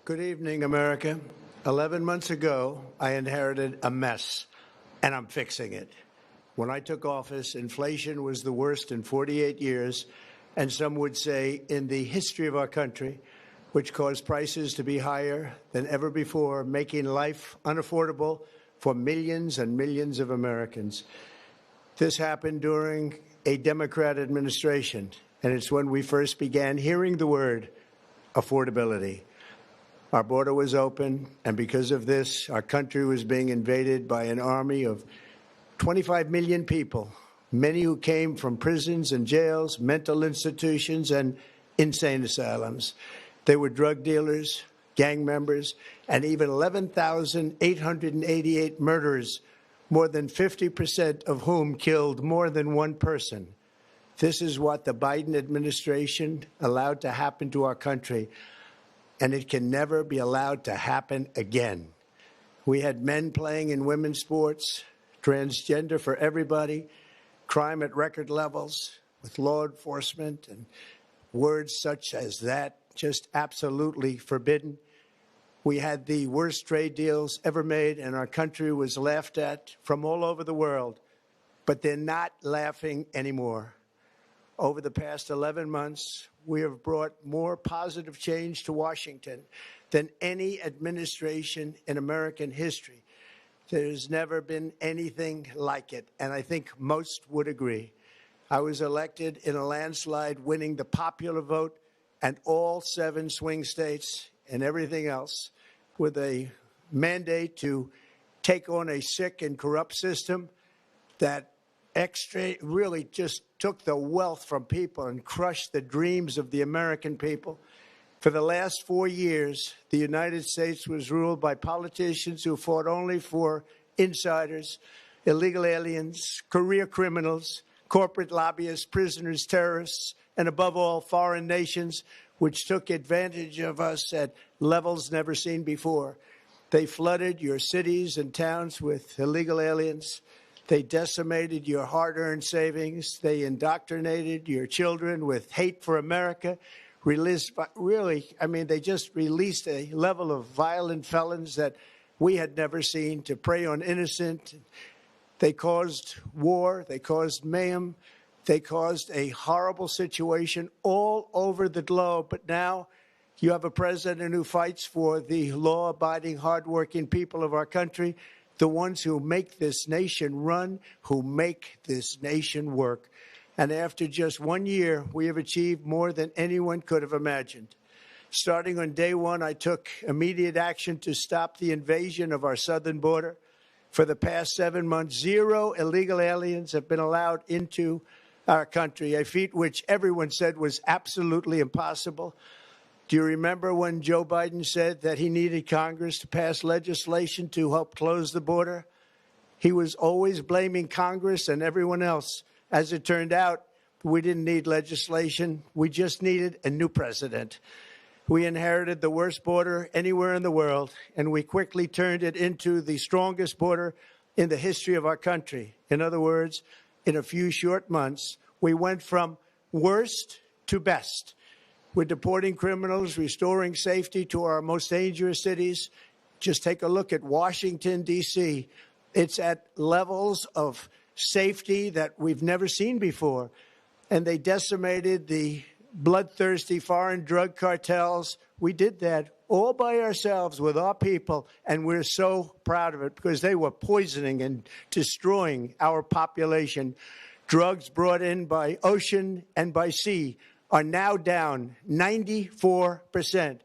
Good evening, America. 11 months ago, I inherited a mess, and I'm fixing it. When I took office, inflation was the worst in 48 years, and some would say in the history of our country, which caused prices to be higher than ever before, making life unaffordable for millions and millions of Americans. This happened during a Democrat administration, and it's when we first began hearing the word affordability. Our border was open, and because of this, our country was being invaded by an army of 25 million people, many who came from prisons and jails, mental institutions, and insane asylums. They were drug dealers, gang members, and even 11,888 murderers, more than 50% of whom killed more than one person. This is what the Biden administration allowed to happen to our country, and it can never be allowed to happen again. We had men playing in women's sports, transgender for everybody, crime at record levels with law enforcement, and words such as that just absolutely forbidden. We had the worst trade deals ever made, and our country was laughed at from all over the world. But they're not laughing anymore. Over the past 11 months, we have brought more positive change to Washington than any administration in American history. There's never been anything like it, and I think most would agree. I was elected in a landslide, winning the popular vote and all 7 swing states and everything else, with a mandate to take on a sick and corrupt system that really just took the wealth from people and crushed the dreams of the American people. For the last 4 years, the United States was ruled by politicians who fought only for insiders, illegal aliens, career criminals, corporate lobbyists, prisoners, terrorists, and above all, foreign nations, which took advantage of us at levels never seen before. They flooded your cities and towns with illegal aliens. They decimated your hard-earned savings. They indoctrinated your children with hate for America. They just released a level of violent felons that we had never seen to prey on innocent. They caused war. They caused mayhem. They caused a horrible situation all over the globe. But now you have a president who fights for the law-abiding, hardworking people of our country, the ones who make this nation run, who make this nation work. And after just 1 year, we have achieved more than anyone could have imagined. Starting on day one, I took immediate action to stop the invasion of our southern border. For the past 7 months, 0 illegal aliens have been allowed into our country, a feat which everyone said was absolutely impossible. Do you remember when Joe Biden said that he needed Congress to pass legislation to help close the border? He was always blaming Congress and everyone else. As it turned out, we didn't need legislation. We just needed a new president. We inherited the worst border anywhere in the world, and we quickly turned it into the strongest border in the history of our country. In other words, in a few short months, we went from worst to best. We're deporting criminals, restoring safety to our most dangerous cities. Just take a look at Washington, D.C. It's at levels of safety that we've never seen before. And they decimated the bloodthirsty foreign drug cartels. We did that all by ourselves with our people, and we're so proud of it because they were poisoning and destroying our population. Drugs brought in by ocean and by sea are now down 94%.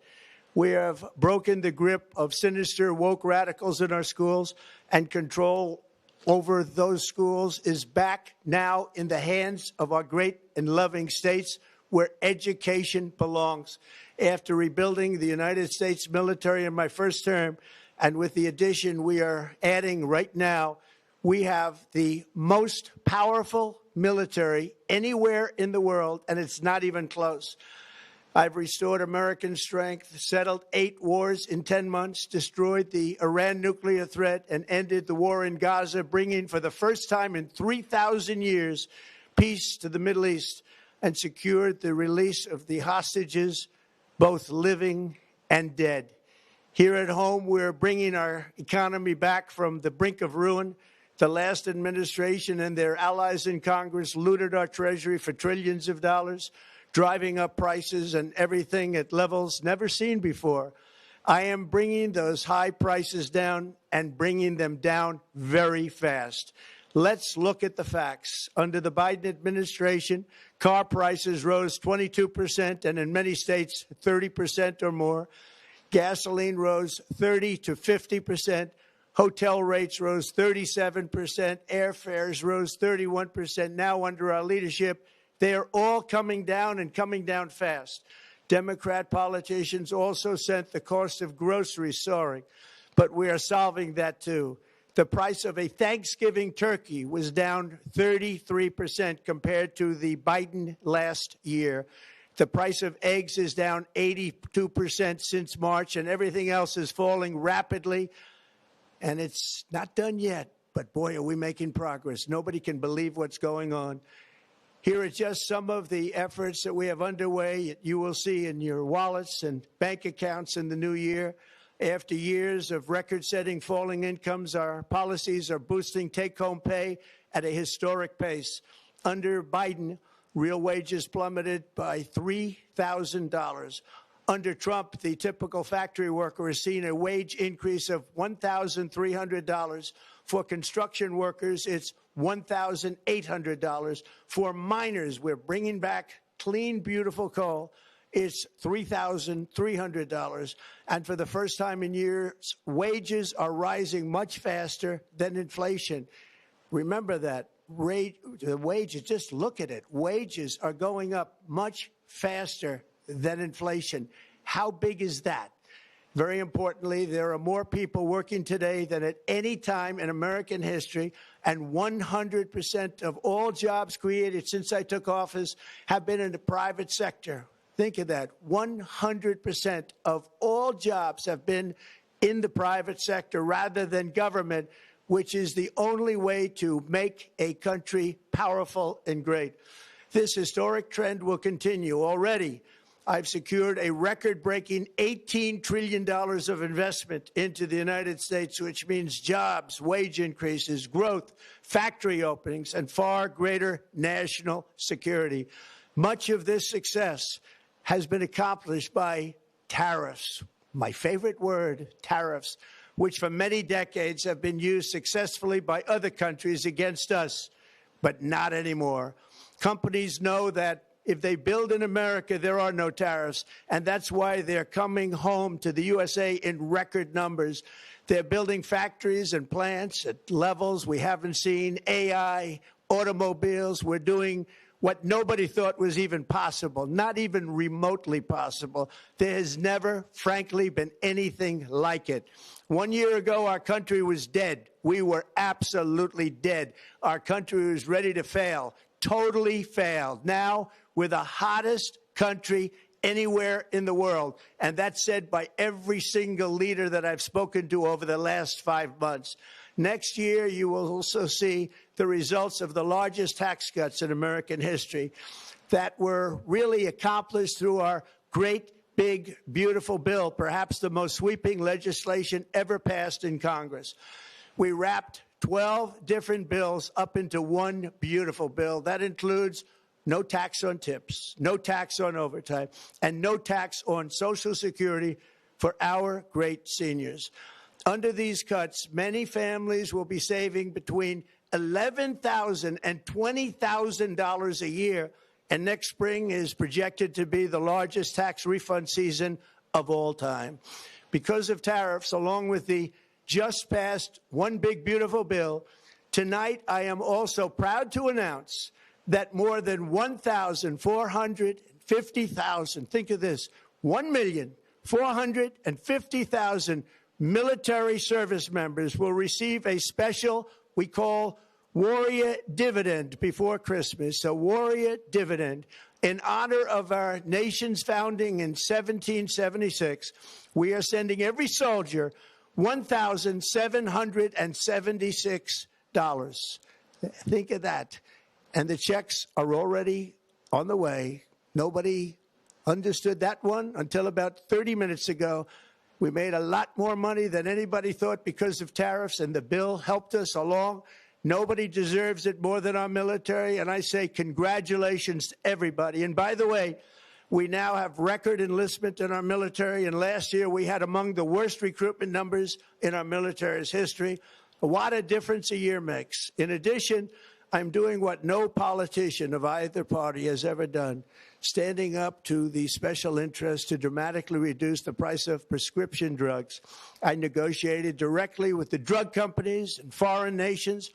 We have broken the grip of sinister woke radicals in our schools, and control over those schools is back now in the hands of our great and loving states where education belongs. After rebuilding the United States military in my first term, and with the addition we are adding right now, we have the most powerful military anywhere in the world, and it's not even close. I've restored American strength, settled 8 wars in 10 months, destroyed the Iran nuclear threat, and ended the war in Gaza, bringing for the first time in 3,000 years peace to the Middle East, and secured the release of the hostages, both living and dead. Here at home, we're bringing our economy back from the brink of ruin. The last administration and their allies in Congress looted our Treasury for trillions of dollars, driving up prices and everything at levels never seen before. I am bringing those high prices down and bringing them down very fast. Let's look at the facts. Under the Biden administration, car prices rose 22% and in many states 30% or more. Gasoline rose 30 to 50%. Hotel rates rose 37%. Airfares rose 31%. Now, under our leadership, they are all coming down and coming down fast. Democrat politicians also sent the cost of groceries soaring, but we are solving that too. The price of a Thanksgiving turkey was down 33% compared to the Biden last year. The price of eggs is down 82% since March, and everything else is falling rapidly. And it's not done yet, but boy, are we making progress. Nobody can believe what's going on. Here are just some of the efforts that we have underway. You will see in your wallets and bank accounts in the new year. After years of record-setting falling incomes, our policies are boosting take-home pay at a historic pace. Under Biden, real wages plummeted by $3,000. Under Trump, the typical factory worker has seen a wage increase of $1,300. For construction workers, it's $1,800. For miners, we're bringing back clean, beautiful coal. It's $3,300. And for the first time in years, wages are rising much faster than inflation. Remember that. The wages, just look at it. Wages are going up much faster than inflation. How big is that? Very importantly, there are more people working today than at any time in American history, and 100% of all jobs created since I took office have been in the private sector. Think of that. 100% of all jobs have been in the private sector rather than government, which is the only way to make a country powerful and great. This historic trend will continue. Already, I've secured a record-breaking $18 trillion of investment into the United States, which means jobs, wage increases, growth, factory openings, and far greater national security. Much of this success has been accomplished by tariffs. My favorite word, tariffs, which for many decades have been used successfully by other countries against us, but not anymore. Companies know that if they build in America, there are no tariffs, and that's why they're coming home to the USA in record numbers. They're building factories and plants at levels we haven't seen, AI, automobiles. We're doing what nobody thought was even possible, not even remotely possible. There has never, frankly, been anything like it. 1 year ago, our country was dead. We were absolutely dead. Our country was ready to fail, totally failed. Now, we're the hottest country anywhere in the world, and that's said by every single leader that I've spoken to over the last 5 months. Next year, you will also see the results of the largest tax cuts in American history that were really accomplished through our great, big, beautiful bill, perhaps the most sweeping legislation ever passed in Congress. We wrapped 12 different bills up into one beautiful bill. That includes no tax on tips, no tax on overtime, and no tax on Social Security for our great seniors. Under these cuts, many families will be saving between $11,000 and $20,000 a year, and next spring is projected to be the largest tax refund season of all time. Because of tariffs, along with the just passed One Big Beautiful Bill, tonight I am also proud to announce that more than 1,450,000, think of this, 1,450,000 military service members will receive a special, we call Warrior Dividend before Christmas, a Warrior Dividend. In honor of our nation's founding in 1776, we are sending every soldier $1,776. Think of that. And the checks are already on the way. Nobody understood that one until about 30 minutes ago. We made a lot more money than anybody thought because of tariffs, and the bill helped us along. Nobody deserves it more than our military, and I say congratulations to everybody. And by the way, we now have record enlistment in our military, and last year we had among the worst recruitment numbers in our military's history. What a difference a year makes. In addition, I'm doing what no politician of either party has ever done, standing up to the special interests to dramatically reduce the price of prescription drugs. I negotiated directly with the drug companies and foreign nations,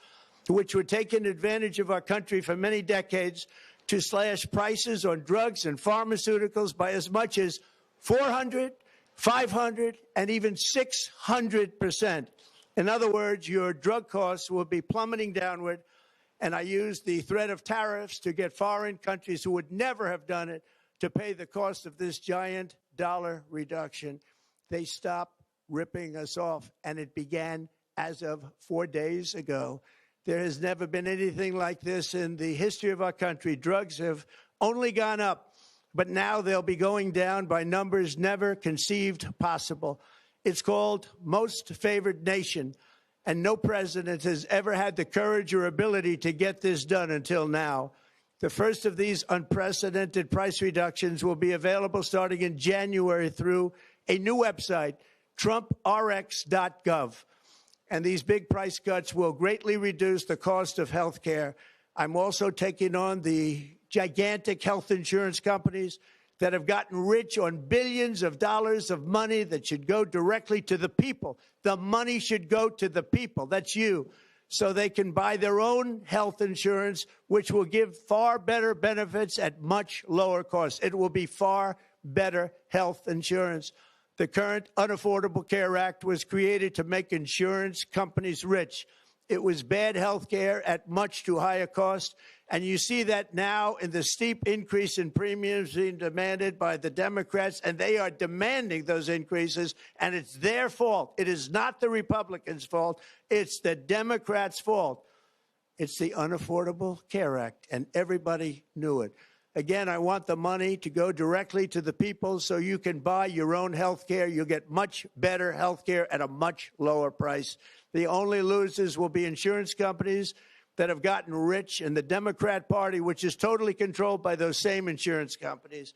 which were taking advantage of our country for many decades, to slash prices on drugs and pharmaceuticals by as much as 400, 500, and even 600%. In other words, your drug costs will be plummeting downward. And I used the threat of tariffs to get foreign countries who would never have done it to pay the cost of this giant dollar reduction. They stopped ripping us off, and it began as of 4 days ago. There has never been anything like this in the history of our country. Drugs have only gone up, but now they'll be going down by numbers never conceived possible. It's called most favored nation. And no president has ever had the courage or ability to get this done until now. The first of these unprecedented price reductions will be available starting in January through a new website, TrumpRx.gov. And these big price cuts will greatly reduce the cost of health care. I'm also taking on the gigantic health insurance companies that have gotten rich on billions of dollars of money that should go directly to the people. The money should go to the people. That's you. So they can buy their own health insurance, which will give far better benefits at much lower costs. It will be far better health insurance. The current Unaffordable Care Act was created to make insurance companies rich. It was bad health care at much too high a cost. And you see that now in the steep increase in premiums being demanded by the Democrats, and they are demanding those increases, and it's their fault. It is not the Republicans' fault. It's the Democrats' fault. It's the Unaffordable Care Act, and everybody knew it. Again, I want the money to go directly to the people so you can buy your own health care. You'll get much better health care at a much lower price. The only losers will be insurance companies that have gotten rich, and the Democrat Party, which is totally controlled by those same insurance companies.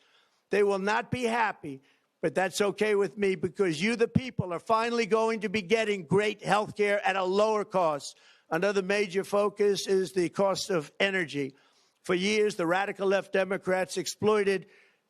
They will not be happy, but that's okay with me because you, the people, are finally going to be getting great health care at a lower cost. Another major focus is the cost of energy. For years, the radical left Democrats exploited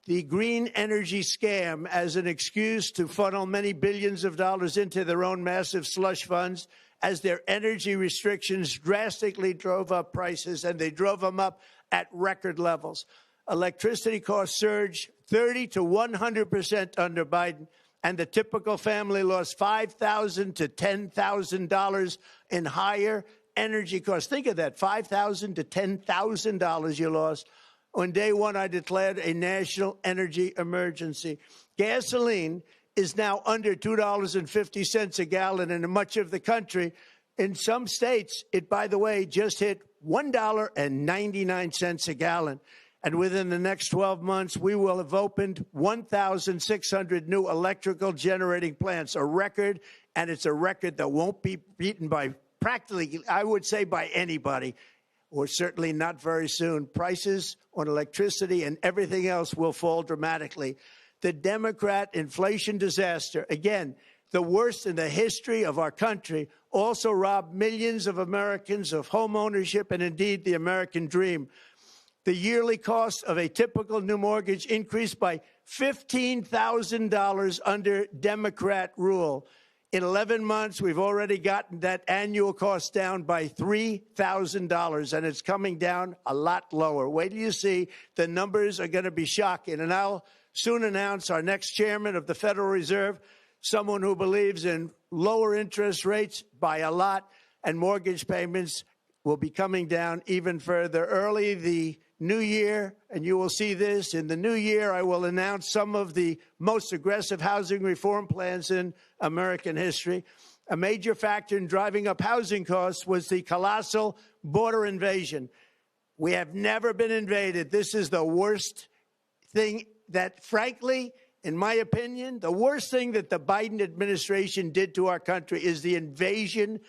the green energy scam as an excuse to funnel many billions of dollars into their own massive slush funds, as their energy restrictions drastically drove up prices, and they drove them up at record levels. Electricity costs surged 30 to 100% under Biden, and the typical family lost $5,000 to $10,000 in higher energy costs. Think of that, $5,000 to $10,000 you lost. On day one, I declared a national energy emergency. Gasoline is now under $2.50 a gallon in much of the country. In some states, it, by the way, just hit $1.99 a gallon. And within the next 12 months, we will have opened 1,600 new electrical generating plants, a record, and it's a record that won't be beaten by practically, I would say, by anybody, or certainly not very soon. Prices on electricity and everything else will fall dramatically. The Democrat inflation disaster, again, the worst in the history of our country, also robbed millions of Americans of home ownership and indeed the American dream. The yearly cost of a typical new mortgage increased by $15,000 under Democrat rule. In 11 months, we've already gotten that annual cost down by $3,000, and it's coming down a lot lower. Wait till you see. The numbers are going to be shocking. And I'll soon announce our next chairman of the Federal Reserve, someone who believes in lower interest rates by a lot, and mortgage payments will be coming down even further. Early the new year, and you will see this, in the new year, I will announce some of the most aggressive housing reform plans in American history. A major factor in driving up housing costs was the colossal border invasion. We have never been invaded. This is the worst thing that, frankly, in my opinion, the worst thing that the Biden administration did to our country is the invasion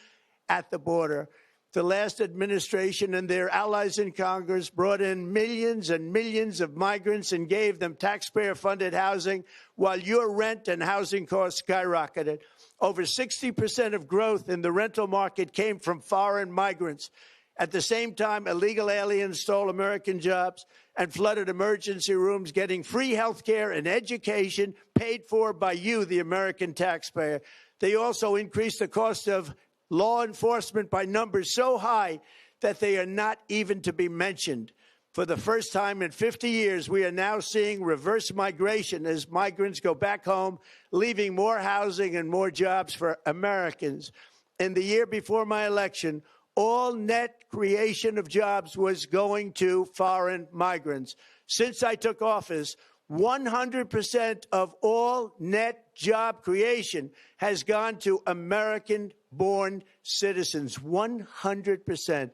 at the border. The last administration and their allies in Congress brought in millions and millions of migrants and gave them taxpayer-funded housing while your rent and housing costs skyrocketed. Over 60% of growth in the rental market came from foreign migrants. At the same time, illegal aliens stole American jobs and flooded emergency rooms, getting free health care and education paid for by you, the American taxpayer. They also increased the cost of law enforcement by numbers so high that they are not even to be mentioned. For the first time in 50 years, we are now seeing reverse migration as migrants go back home, leaving more housing and more jobs for Americans. In the year before my election, all net creation of jobs was going to foreign migrants. Since I took office, 100% of all net job creation has gone to American-born citizens, 100%.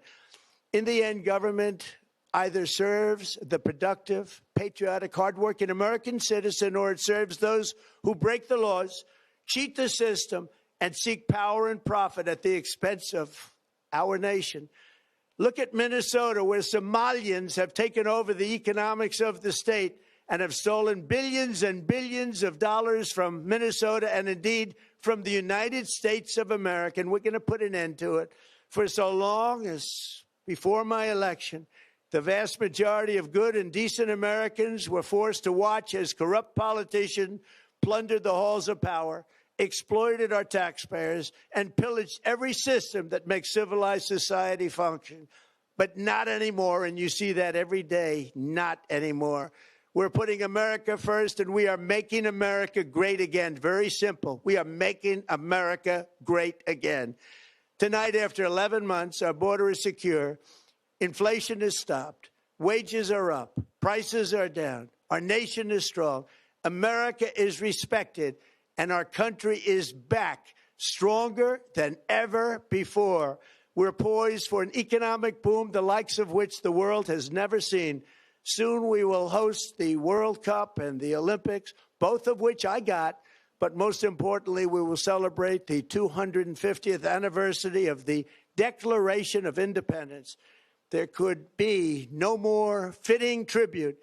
In the end, government either serves the productive, patriotic, hardworking American citizen, or it serves those who break the laws, cheat the system, and seek power and profit at the expense of our nation. Look at Minnesota, where Somalians have taken over the economics of the state and have stolen billions and billions of dollars from Minnesota and indeed from the United States of America. And we're going to put an end to it. For so long as before my election, the vast majority of good and decent Americans were forced to watch as corrupt politicians plundered the halls of power, exploited our taxpayers, and pillaged every system that makes civilized society function. But not anymore, and you see that every day, not anymore. We're putting America first, and we are making America great again. Very simple. We are making America great again. Tonight, after 11 months, our border is secure. Inflation is stopped. Wages are up. Prices are down. Our nation is strong. America is respected, and our country is back, stronger than ever before. We're poised for an economic boom, the likes of which the world has never seen. Soon we will host the World Cup and the Olympics, both of which I got. But most importantly, we will celebrate the 250th anniversary of the Declaration of Independence. There could be no more fitting tribute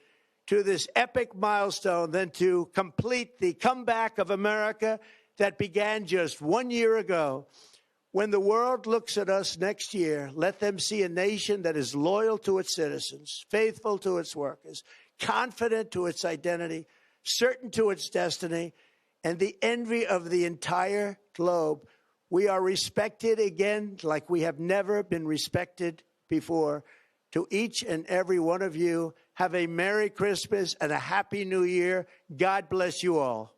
to this epic milestone than to complete the comeback of America that began just 1 year ago. When the world looks at us next year, let them see a nation that is loyal to its citizens, faithful to its workers, confident to its identity, certain to its destiny, and the envy of the entire globe. We are respected again like we have never been respected before. To each and every one of you, have a Merry Christmas and a Happy New Year. God bless you all.